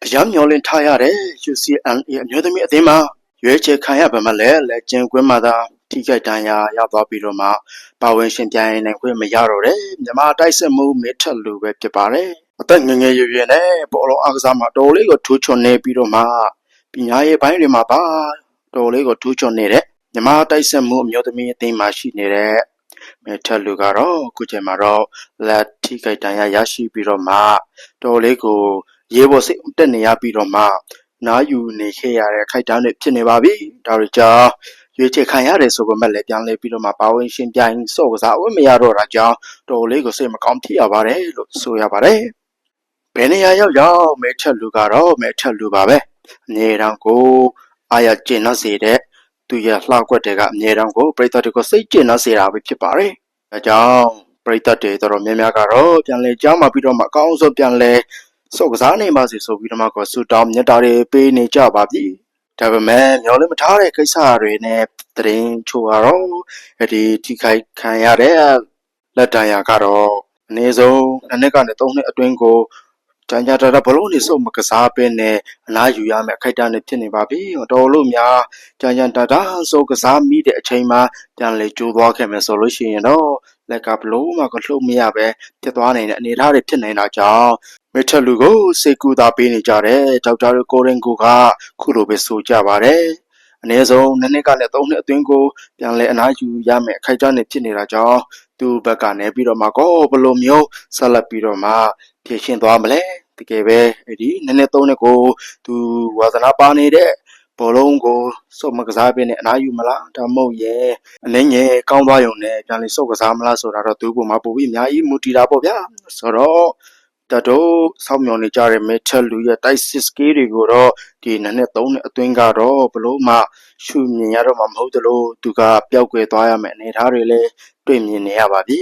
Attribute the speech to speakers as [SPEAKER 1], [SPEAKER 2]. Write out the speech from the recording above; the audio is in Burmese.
[SPEAKER 1] တရားမျှော်လင့်ထားရတဲ့ UCLA အမျိုးသမီးအသင်းမှာရွေးချယ်ခံရပါမလဲလက်ကျန်ကွင်းမှာသာထိခိုက်ဒဏ်ရာရသွားပြီးတော့မှပါဝင်ရှင်ပြိုင်နိုင်ခွင့်မရတော့တဲ့မြန်မာတိုက်စစ်မှုမေထက်လူပဲဖြစ်ပါတယ်အသက်ငယ်ငယ်ရွယ်ရွယ်နဲ့ဘောလုံးအားကစားမှာတော်လေးကိုထူးချွန်နေပြီးတော့မှပညာရေးပိုင်းတွေမှာပါတော်လေးကိုထူးချွန်နေတဲ့မြန်မာတိုက်စစ်မှုအမျိုးသမီးအသင်းမှာရှိနေတဲ့မေထက်လူကတော့အခုချိန်မှာတော့လက်ထိခိုက်ဒဏ်ရာရရှိပြီးတော့မှတော်လေးကိုရေပေါ်စိတ်တက်နေရပြီးတော့မှနားယူနေခဲ့ရတဲ့ခိုက်တန်းတွေဖြစ်နေပါပြီဒါတွေကြောင့်ရွေးချယ်ခံရတယ်ဆိုပေမဲ့လည်းပြန်လဲပြီးတော့မှပါဝင်ရှင်ပြိုင်စော့ကစားဝင်မရတော့တာကြောင့်တော်လေးကိုစိတ်မကောင်းဖြစ်ရပါတယ်လို့ဆိုရပါတယ်ဘယ်နေရာရောက်ရောက်မဲထက်လူကတော့မဲထက်လူပါပဲအငြင်းတောင်ကိုအားရကျဉ်နှောက်စေတဲ့သူရလှကွက်တွေကအငြင်းတောင်ကိုပရိသတ်တွေကိုစိတ်ကျဉ်နှောက်စေတာပဲဖြစ်ပါတယ်ဒါကြောင့်ပရိသတ်တွေတော်တော်များများကတော့ပြန်လဲကြောင်းมาပြီးတော့မှအကောင်းဆုံးပြန်လဲစော့ကစားနိုင်ပါစေဆိုပြီးတော့မှကိုဆူတောင်းမြတ်တာတွေပေးနေကြပါပြီဒါပေမဲ့မျောလင့်မထားတဲ့ကိစ္စတွေနဲ့တရင်ချိုကတော့ဒီထိခိုက်ခံရတဲ့လက်တံရကတော့အနည်းဆုံးနှစ်ကနေ3နှစ်အတွင်းကိုကြံကြတာဘလုံးနေစုံမကစားပေးနဲ့အနားယူရမယ်အခိုက်အတန့်တွေဖြစ်နေပါပြီတော်လို့များကြံတာစုံကစားမိတဲ့အချိန်မှာပြန်လေကျိုးသွားခဲ့မယ်ဆိုလို့ရှိရင်တော့လက်ကဘလုံးမှာကလှုပ်မရပဲဖြစ်သွားနိုင်တဲ့အနေအထားတွေဖြစ်နေတာကြောင့်မေထက်လူကိုစေကူတာပေးနေကြတယ်ဒေါက်တာကိုရင်ကိုကခုလိုပဲဆိုကြပါတယ်အနည်းဆုံးနှစ်ကနေ3နှစ်အတွင်းကိုပြန်လဲအနားယူရမယ်အခိုက်အတန့်တွေဖြစ်နေတာကြောင့်သူ့ဘက်ကနေပြီးတော့မှကောဘလိုမျိုးဆက်လက်ပြီးတော့မှဖြည့်ရှင်းသွားမလဲတကယ်ပဲဒီနှစ်3နှစ်ကိုသူဝါသနာပါနေတဲ့ဘောလုံးကိုစုံမကစားပေးနဲ့အနားယူမလားဒါမှမဟုတ်ရဲ့အနည်းငယ်ကောင်းသွားရုံနဲ့ပြန်လေစုံကစားမလားဆိုတာတော့သူ့ပုံမှာပို့ပြီးအများကြီးမူတည်တာပေါ့ဗျာဆိုတော့တတို့စောင့်မျှော်နေကြတဲ့မေထက်လူရဲ့တိုက်စစ်စကေးတွေကိုတော့ဒီနှစ်3နှစ်အတွင်းကတော့ဘလို့မှရှုမြင်ရတော့မှမဟုတ်သလိုသူကပျောက်ကွယ်သွားရမယ်အနေအထားတွေလည်းတွေ့မြင်နေရပါပြီ